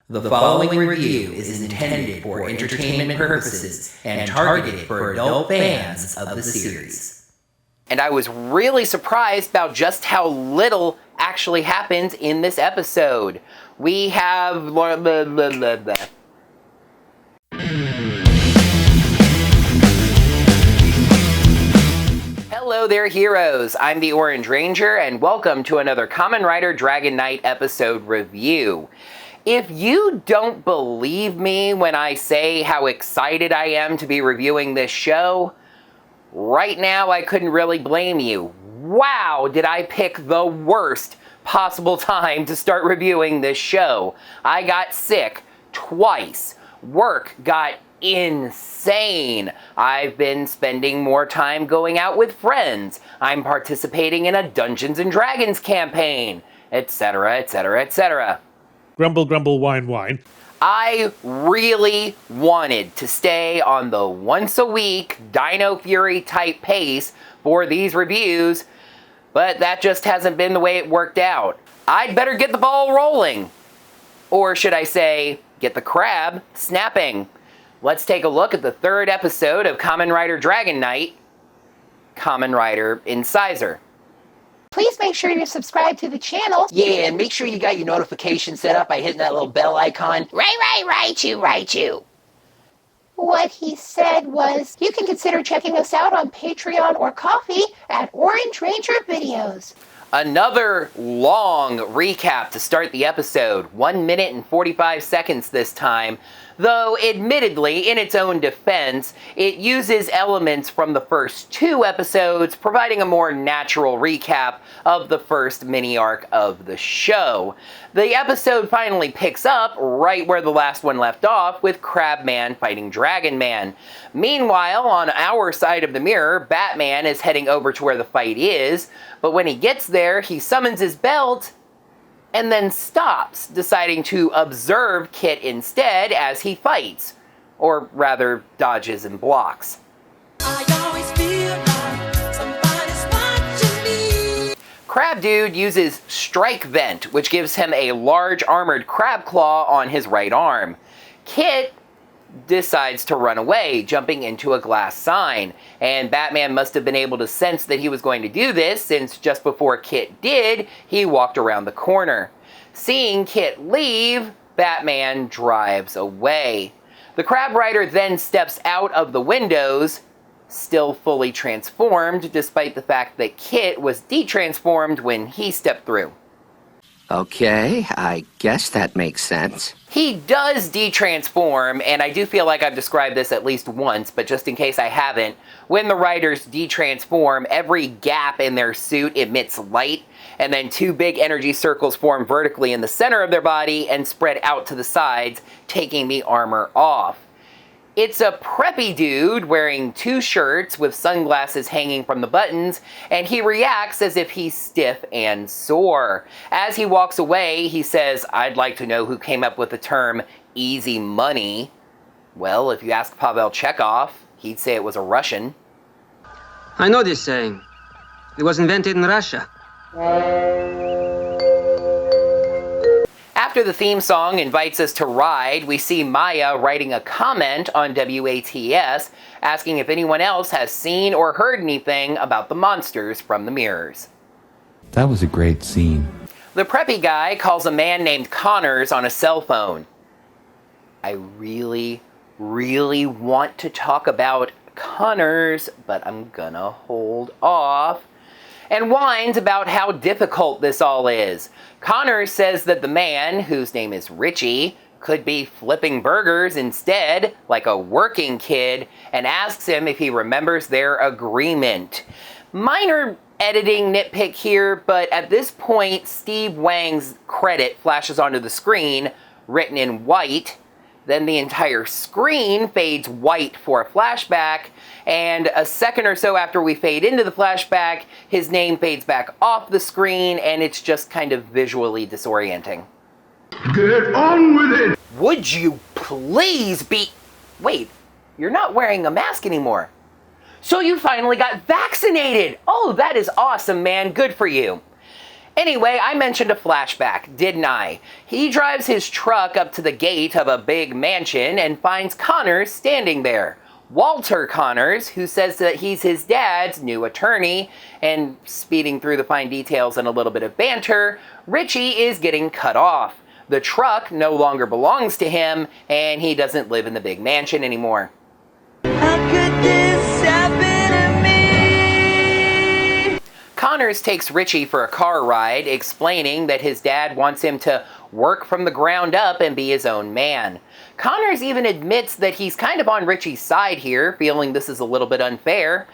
The following review is intended for entertainment purposes and targeted for adult fans of the series. And I was really surprised about just how little actually happens in this episode. We have... Hello there, heroes. I'm the Orange Ranger, and welcome to another Kamen Rider Dragon Knight episode review. If you don't believe me when I say how excited I am to be reviewing this show, right now I couldn't really blame you. Wow, did I pick the worst possible time to start reviewing this show. I got sick twice. Work got insane. I've been spending more time going out with friends. I'm participating in a Dungeons and Dragons campaign, etc., etc., etc. Grumble, grumble, whine, whine. I really wanted to stay on the once-a-week Dino Fury type pace for these reviews, but that just hasn't been the way it worked out. I'd better get the ball rolling. Or should I say, get the crab snapping. Let's take a look at the third episode of Kamen Rider Dragon Knight, Kamen Rider Incisor. Please make sure you're subscribed to the channel. Yeah, and make sure you got your notifications set up by hitting that little bell icon. Right, you. What he said was, you can consider checking us out on Patreon or Ko-fi at Orange Ranger Videos. Another long recap to start the episode, 1 minute and 45 seconds this time, though admittedly, in its own defense, it uses elements from the first two episodes, providing a more natural recap of the first mini-arc of the show. The episode finally picks up right where the last one left off, with Crabman fighting Dragon Man. Meanwhile, on our side of the mirror, Batman is heading over to where the fight is, but when he gets there, he summons his belt and then stops, deciding to observe Kit instead as he fights, or rather, dodges and blocks. Crab Dude uses Strike Vent, which gives him a large armored crab claw on his right arm. Kit decides to run away, jumping into a glass sign, and Batman must have been able to sense that he was going to do this, since just before Kit did, he walked around the corner. Seeing Kit leave, Batman drives away. The Crab Rider then steps out of the windows, still fully transformed, despite the fact that Kit was de-transformed when he stepped through. Okay, I guess that makes sense. He does de-transform, and I do feel like I've described this at least once, but just in case I haven't, when the riders de-transform, every gap in their suit emits light, and then two big energy circles form vertically in the center of their body and spread out to the sides, taking the armor off. It's a preppy dude wearing two shirts with sunglasses hanging from the buttons, and he reacts as if he's stiff and sore. As he walks away, he says, "I'd like to know who came up with the term easy money." Well, if you ask Pavel Chekhov, he'd say it was a Russian. I know this saying. It was invented in Russia. After the theme song invites us to ride, we see Maya writing a comment on WATS, asking if anyone else has seen or heard anything about the monsters from the mirrors. That was a great scene. The preppy guy calls a man named Connors on a cell phone. I really want to talk about Connors, but I'm gonna hold off. And whines about how difficult this all is. Connors says that the man, whose name is Richie, could be flipping burgers instead, like a working kid, and asks him if he remembers their agreement. Minor editing nitpick here, but at this point, Steve Wang's credit flashes onto the screen, written in white. Then the entire screen fades white for a flashback, and a second or so after we fade into the flashback, his name fades back off the screen, and it's just kind of visually disorienting. Get on with it! Would you please be... Wait, you're not wearing a mask anymore. So you finally got vaccinated! Oh, that is awesome, man. Good for you. Anyway, I mentioned a flashback, didn't I? He drives his truck up to the gate of a big mansion and finds Connors standing there. Walter Connors, who says that he's his dad's new attorney, and speeding through the fine details and a little bit of banter, Richie is getting cut off. The truck no longer belongs to him, and he doesn't live in the big mansion anymore. How could this happen to me? Connors takes Richie for a car ride, explaining that his dad wants him to work from the ground up and be his own man. Connors even admits that he's kind of on Richie's side here, feeling this is a little bit unfair,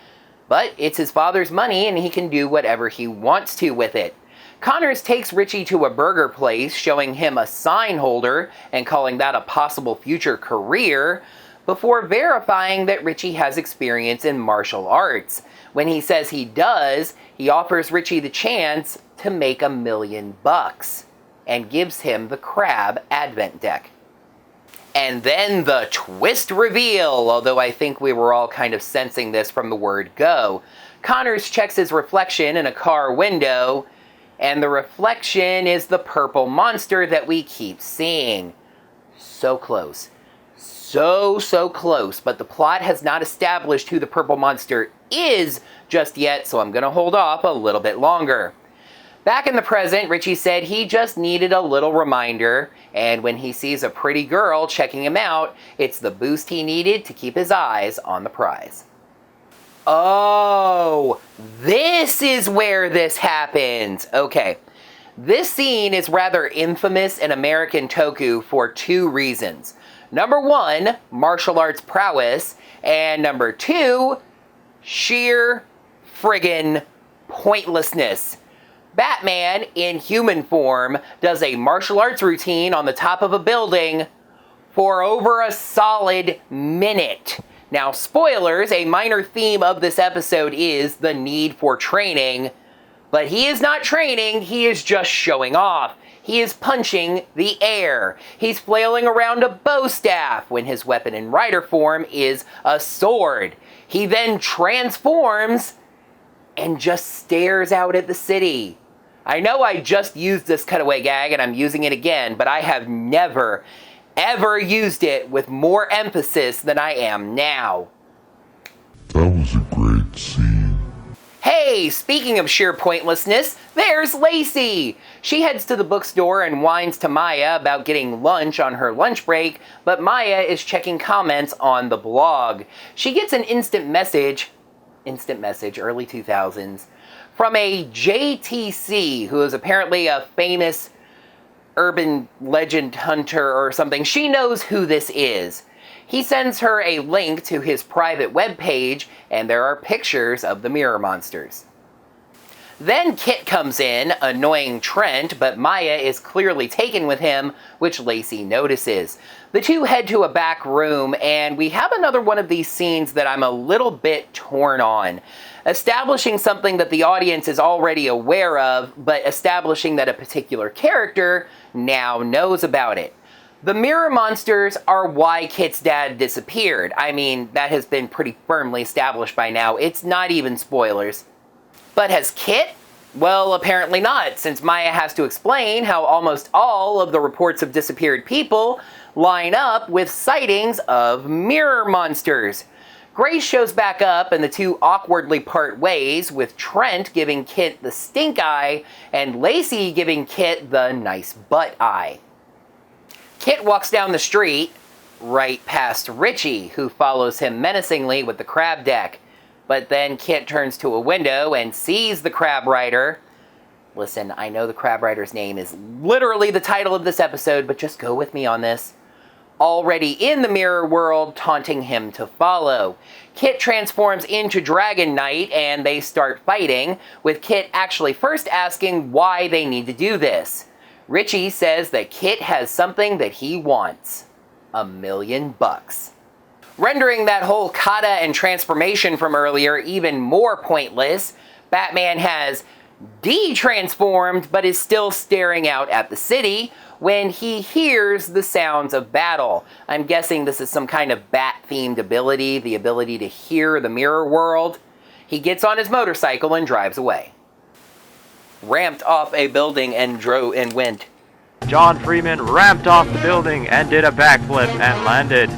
but it's his father's money and he can do whatever he wants to with it. Connors takes Richie to a burger place, showing him a sign holder and calling that a possible future career, before verifying that Richie has experience in martial arts. When he says he does, he offers Richie the chance to make $1 million and gives him the crab advent deck. And then the twist reveal, although I think we were all kind of sensing this from the word go. Connors checks his reflection in a car window, and the reflection is the purple monster that we keep seeing. So close. So close, but the plot has not established who the purple monster is just yet, so I'm gonna hold off a little bit longer. Back in the present, Richie said he just needed a little reminder, and when he sees a pretty girl checking him out, it's the boost he needed to keep his eyes on the prize. Oh, this is where this happens. Okay, this scene is rather infamous in American Toku for 2 reasons. Number 1, martial arts prowess, and number 2, sheer friggin' pointlessness. Batman, in human form, does a martial arts routine on the top of a building for over a solid minute. Now, spoilers, a minor theme of this episode is the need for training, but he is not training, he is just showing off. He is punching the air. He's flailing around a bow staff when his weapon in rider form is a sword. He then transforms and just stares out at the city. I know I just used this cutaway gag and I'm using it again, but I have never, ever used it with more emphasis than I am now. That was a great scene. Hey, speaking of sheer pointlessness, there's Lacey! She heads to the bookstore and whines to Maya about getting lunch on her lunch break, but Maya is checking comments on the blog. She gets an instant message, early 2000s, from a JTC, who is apparently a famous urban legend hunter or something. She knows who this is. He sends her a link to his private webpage, and there are pictures of the mirror monsters. Then Kit comes in, annoying Trent, but Maya is clearly taken with him, which Lacey notices. The two head to a back room, and we have another one of these scenes that I'm a little bit torn on. Establishing something that the audience is already aware of, but establishing that a particular character now knows about it. The mirror monsters are why Kit's dad disappeared. I mean, that has been pretty firmly established by now. It's not even spoilers. But has Kit? Well, apparently not, since Maya has to explain how almost all of the reports of disappeared people line up with sightings of mirror monsters. Grace shows back up and the two awkwardly part ways, with Trent giving Kit the stink eye and Lacey giving Kit the nice butt eye. Kit walks down the street, right past Richie, who follows him menacingly with the crab deck. But then Kit turns to a window and sees the Crab Rider. Listen, I know the Crab Rider's name is literally the title of this episode, but just go with me on this. Already in the mirror world, taunting him to follow. Kit transforms into Dragon Knight and they start fighting, with Kit actually first asking why they need to do this. Richie says that Kit has something that he wants. $1 million. Rendering that whole kata and transformation from earlier even more pointless, Batman has de-transformed but is still staring out at the city when he hears the sounds of battle. I'm guessing this is some kind of bat-themed ability, the ability to hear the mirror world. He gets on his motorcycle and drives away. ramped off a building and went. John Freeman ramped off the building and did a backflip and landed.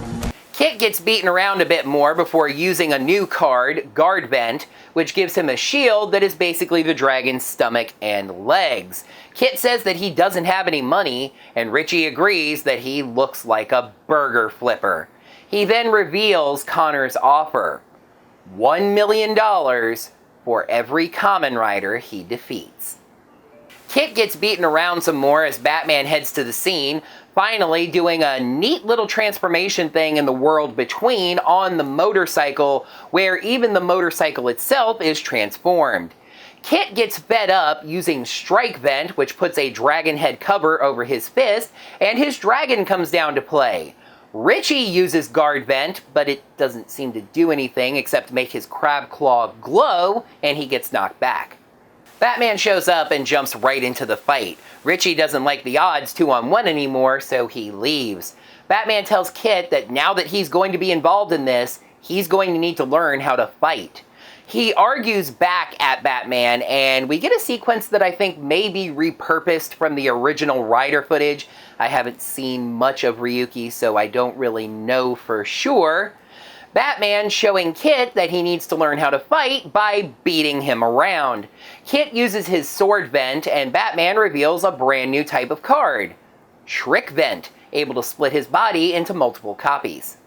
Kit gets beaten around a bit more before using a new card, Guard Vent, which gives him a shield that is basically the dragon's stomach and legs. Kit says that he doesn't have any money, and Richie agrees that he looks like a burger flipper. He then reveals Connor's offer: $1 million for every Kamen Rider he defeats. Kit gets beaten around some more as Batman heads to the scene, finally doing a neat little transformation thing in the world between on the motorcycle, where even the motorcycle itself is transformed. Kit gets fed up using Strike Vent, which puts a dragon head cover over his fist, and his dragon comes down to play. Richie uses Guard Vent, but it doesn't seem to do anything except make his crab claw glow, and he gets knocked back. Batman shows up and jumps right into the fight. Richie doesn't like the odds 2-on-1 anymore, so he leaves. Batman tells Kit that now that he's going to be involved in this, he's going to need to learn how to fight. He argues back at Batman, and we get a sequence that I think may be repurposed from the original Rider footage. I haven't seen much of Ryuki, so I don't really know for sure. Batman showing Kit that he needs to learn how to fight by beating him around. Kit uses his Sword Vent, and Batman reveals a brand new type of card: Trick Vent, able to split his body into multiple copies.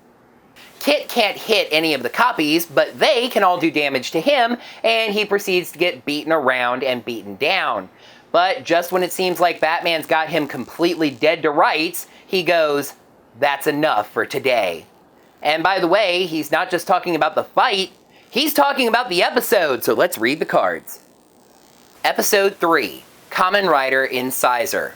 Kit can't hit any of the copies, but they can all do damage to him, and he proceeds to get beaten around and beaten down. But just when it seems like Batman's got him completely dead to rights, he goes, "That's enough for today." And by the way, he's not just talking about the fight, he's talking about the episode, so let's read the cards. Episode 3, Kamen Rider Incisor.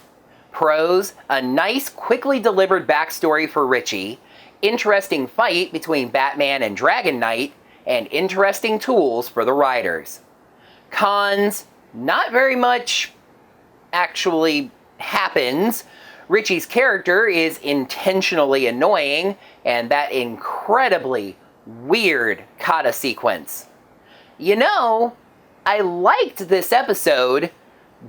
Pros: a nice, quickly delivered backstory for Richie, interesting fight between Batman and Dragon Knight, and interesting tools for the riders. Cons: not very much actually happens. Richie's character is intentionally annoying, and that incredibly weird kata sequence. You know, I liked this episode,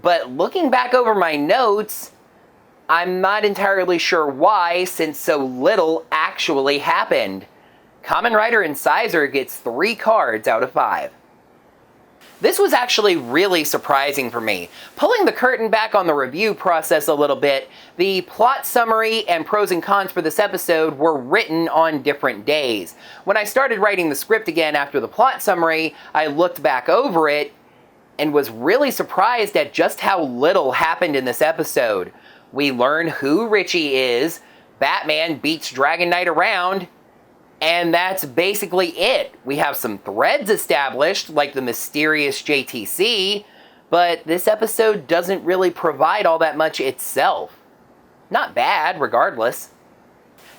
but looking back over my notes, I'm not entirely sure why, since so little actually happened. Kamen Rider Incisor gets 3 cards out of 5. This was actually really surprising for me. Pulling the curtain back on the review process a little bit, the plot summary and pros and cons for this episode were written on different days. When I started writing the script again after the plot summary, I looked back over it and was really surprised at just how little happened in this episode. We learn who Richie is, Batman beats Dragon Knight around, and that's basically it. We have some threads established, like the mysterious JTC, but this episode doesn't really provide all that much itself. Not bad, regardless.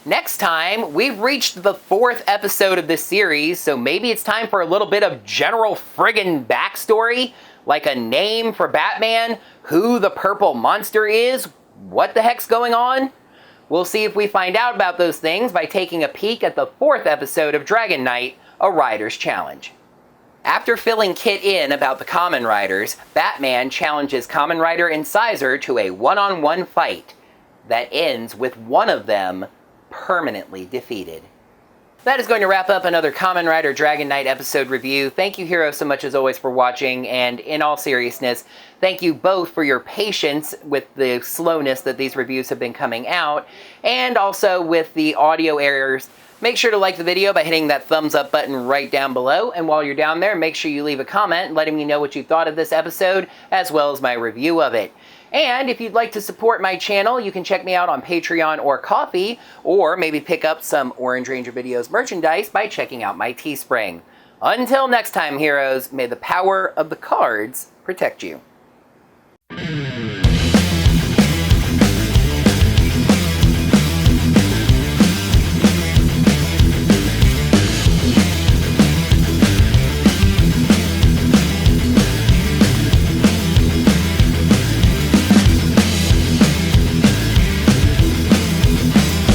Next time, we've reached the 4th episode of this series, so maybe it's time for a little bit of general friggin' backstory, like a name for Batman, who the purple monster is, what the heck's going on? We'll see if we find out about those things by taking a peek at the 4th episode of Dragon Knight, A Rider's Challenge. After filling Kit in about the Kamen Riders, Batman challenges Kamen Rider Incisor to a one-on-one fight that ends with one of them permanently defeated. That is going to wrap up another Kamen Rider Dragon Knight episode review. Thank you, heroes, so much as always for watching, and in all seriousness, thank you both for your patience with the slowness that these reviews have been coming out, and also with the audio errors. Make sure to like the video by hitting that thumbs up button right down below, and while you're down there, make sure you leave a comment letting me know what you thought of this episode, as well as my review of it. And if you'd like to support my channel, you can check me out on Patreon or Ko-fi, or maybe pick up some Orange Ranger Videos merchandise by checking out my Teespring. Until next time, heroes, may the power of the cards protect you.